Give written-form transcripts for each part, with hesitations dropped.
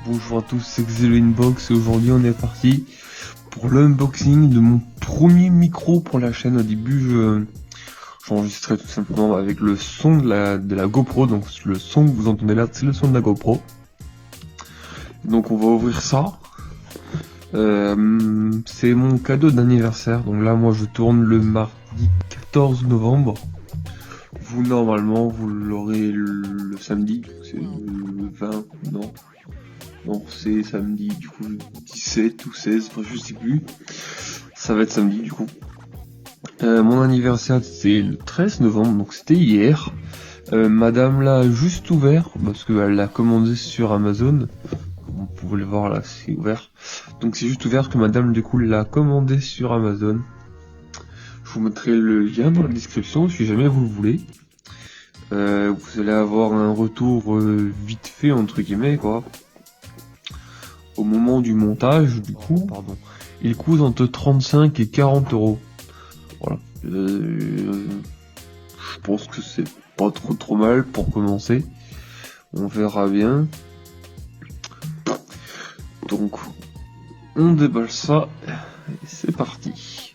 Bonjour à tous, c'est Xelo Inbox et aujourd'hui on est parti pour l'unboxing de mon premier micro pour la chaîne. Au début j'enregistrais tout simplement avec le son de la GoPro, donc le son que vous entendez là c'est le son de la GoPro. Donc on va ouvrir ça. C'est mon cadeau d'anniversaire, donc là moi je tourne le mardi 14 novembre. Vous normalement vous l'aurez le samedi, c'est le 20, non c'est samedi du coup 17 ou 16, enfin je sais plus, ça va être samedi du coup. Mon anniversaire c'est le 13 novembre, donc c'était hier. Madame l'a juste ouvert parce qu'elle l'a commandé sur Amazon. Vous pouvez le voir là, c'est ouvert. Donc c'est juste ouvert que madame du coup l'a commandé sur Amazon. Je vous mettrai le lien dans la description si jamais vous le voulez. Vous allez avoir un retour vite fait entre guillemets quoi. Au moment du montage du coup, il coûte entre 35 et 40 euros. Voilà. Je pense que c'est pas trop mal pour commencer. On verra bien. Donc on déballe ça et c'est parti.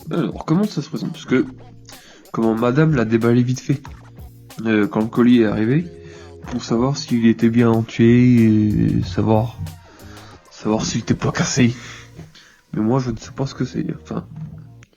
Alors comment ça se présente? Parce que comment madame l'a déballé vite fait quand le colis est arrivé, pour savoir s'il était bien entier et savoir s'il était pas cassé. Mais moi je ne sais pas ce que c'est. Enfin,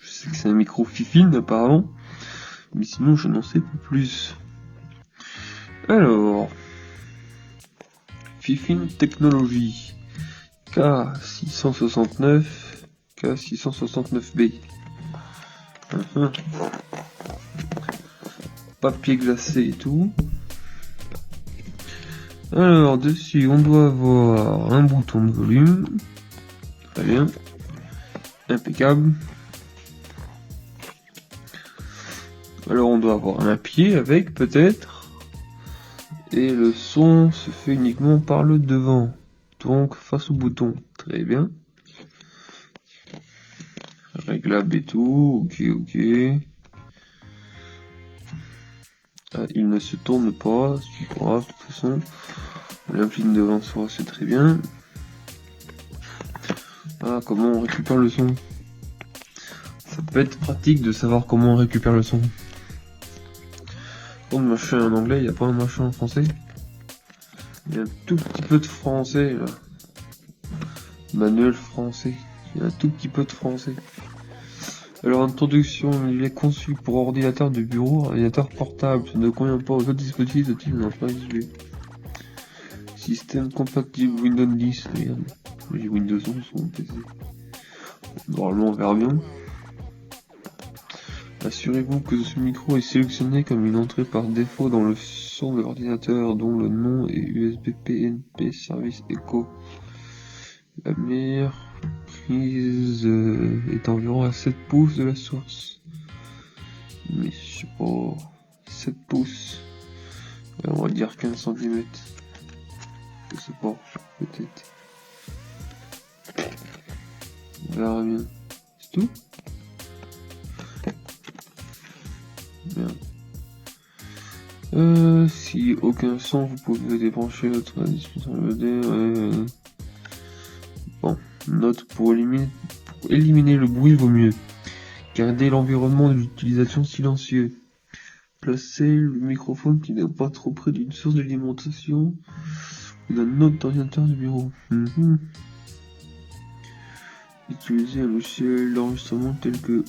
je sais que c'est un micro Fifine apparemment, mais sinon je n'en sais pas plus. Alors, Fifine Technologies K669 K669B. Papier glacé et tout. Alors dessus on doit avoir un bouton de volume, très bien, impeccable. Alors on doit avoir un pied avec peut-être, et le son se fait uniquement par le devant, donc face au bouton, très bien. Réglable et tout, ok. Ah, il ne se tourne pas, c'est pas grave, de toute façon. L'impline devant soi, c'est très bien. Ah, comment on récupère le son? Ça peut être pratique de savoir comment on récupère le son. Bon, machin en anglais, il n'y a pas un machin en français. Il y a un tout petit peu de français là. Manuel français. Il y a un tout petit peu de français. Alors, introduction, il est conçu pour ordinateur de bureau, ordinateur portable, ça ne convient pas aux autres dispositifs de type d'emploi USB. Système compatible Windows 10, merde. J'ai Windows 11 sur mon PC. Normalement on verra bien. Assurez-vous que ce micro est sélectionné comme une entrée par défaut dans le son de l'ordinateur dont le nom est USB PNP Service Echo. La meilleure prise est environ à 7 pouces de la source. Mais je sais pas, 7 pouces. On va dire 15 cm. Je sais pas, peut-être. On verra bien. C'est tout? Bien. Si aucun son, vous pouvez débrancher votre distributeur LED. Bon, note pour éliminer le bruit, vaut mieux garder l'environnement de l'utilisation silencieux. Placez le microphone qui n'est pas trop près d'une source d'alimentation ou d'un autre ordinateur du bureau. Utilisez un logiciel d'enregistrement tel que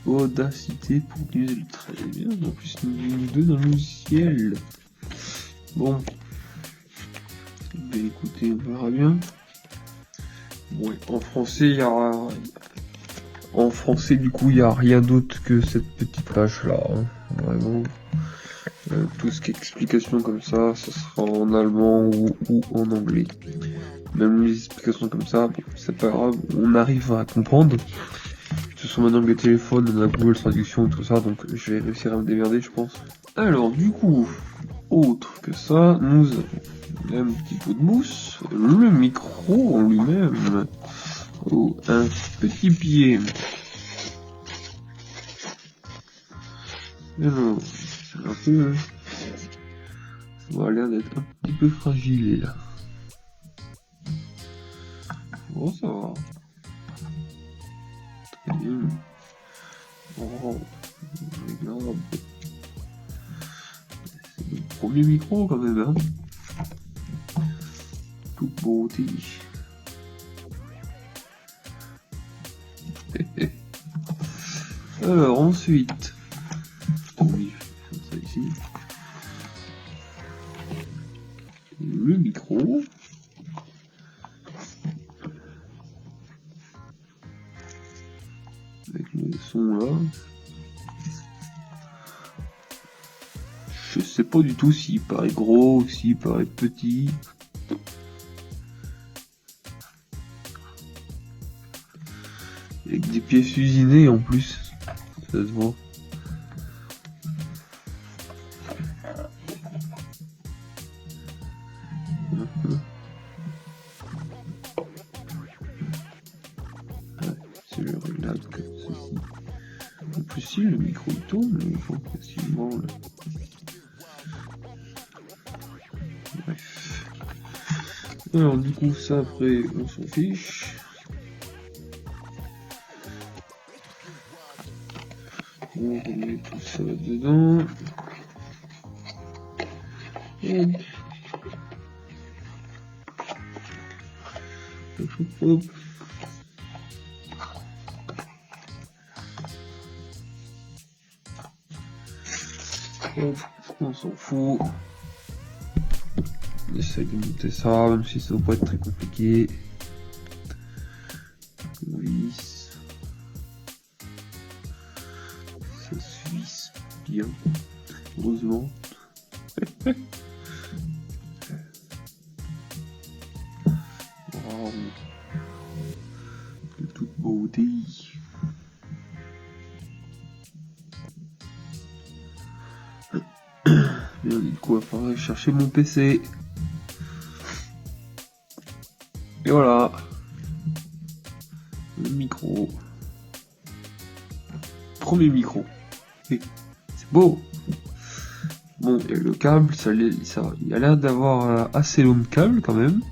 Audacity pour utiliser le très bien. En plus, nous deux dans le logiciel. Bon. Ben écoutez, on verra bien. Bon, en français, du coup, il n'y a rien d'autre que cette petite page là. Vraiment. Tout ce qui est explication comme ça sera en allemand ou en anglais. Même les explications comme ça, c'est pas grave, on arrive à comprendre. Ce sont maintenant les téléphones, on a Google Traduction, tout ça, donc je vais réussir à me démerder, je pense. Alors, du coup, autre que ça, nous avons un petit peu de mousse, le micro en lui-même, un petit pied. Mais non, c'est un peu... Ça m'a l'air d'être un petit peu fragile là. Bon, ça va. Très bien. Oh, regarde. C'est le premier micro quand même, hein. Toute beauté. Alors ensuite, oui, je fais ça ici. Le micro. Avec le son là. Je sais pas du tout s'il paraît gros ou s'il paraît petit. Avec des pièces usinées en plus. Ça se voit. C'est le réglable comme ceci. En plus si le micro il tourne, il faut facilement là. Bref. Alors du coup ça après on s'en fiche. On remet tout ça dedans. Et... hop. Hop, on s'en fout. On essaye de monter ça, même si ça va pas être très compliqué. Oui. Ça se visse bien, heureusement. Wow. De toute beauté. Bien, du coup, il va falloir aller chercher mon PC. Et voilà. Le micro. Premier micro. Et c'est beau. Bon, et le câble, il a l'air d'avoir assez long de câble quand même.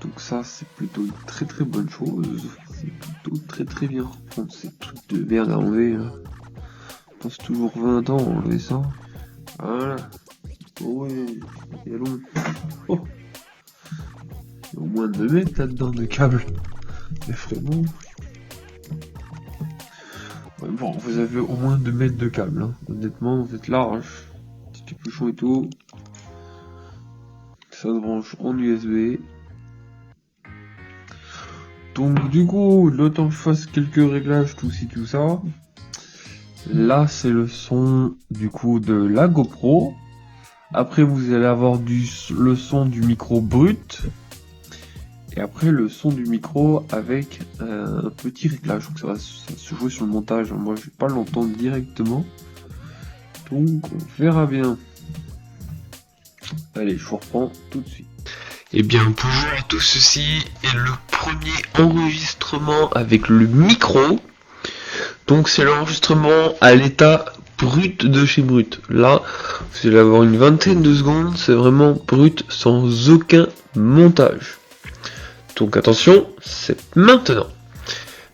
Donc ça, c'est plutôt une très très bonne chose. C'est plutôt très très bien. Prendre ces trucs de merde à enlever. Hein. On passe toujours 20 ans à enlever ça. Voilà. Oh ouais, c'est long. Oh. Il y a au moins 2 mètres là-dedans de câble. Mais vraiment. Ouais, bon, vous avez au moins 2 mètres de câble. Hein. Honnêtement, vous êtes large. Petit capuchon et tout. Ça se branche en USB. Donc du coup, le temps que je fasse quelques réglages, tout ci, tout ça. Là, c'est le son du coup de la GoPro. Après, vous allez avoir le son du micro brut. Et après, le son du micro avec un petit réglage. Donc ça va se jouer sur le montage. Moi, je vais pas l'entendre directement. Donc, on verra bien. Allez, je vous reprends tout de suite. Eh bien, bonjour à tous, ceci est le premier enregistrement avec le micro. Donc c'est l'enregistrement à l'état brut de chez Brut. Là, vous allez avoir une vingtaine de secondes, c'est vraiment brut sans aucun montage. Donc attention, c'est maintenant.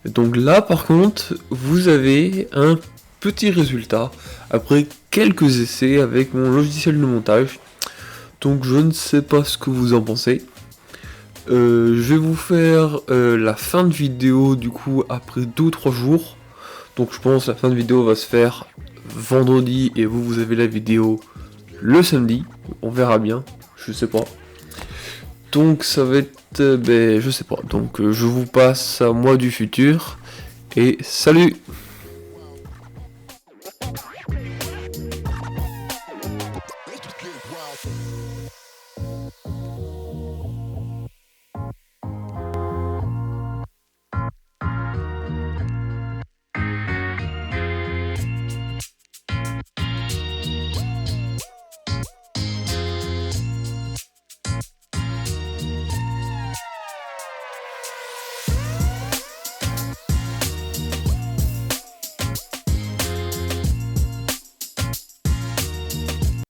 Donc là par contre, vous avez un petit résultat après quelques essais avec mon logiciel de montage. Donc je ne sais pas ce que vous en pensez. Je vais vous faire la fin de vidéo du coup après 2 ou 3 jours. Donc je pense que la fin de vidéo va se faire vendredi et vous avez la vidéo le samedi. On verra bien, je sais pas. Donc ça va être, je sais pas. Donc je vous passe à moi du futur et salut!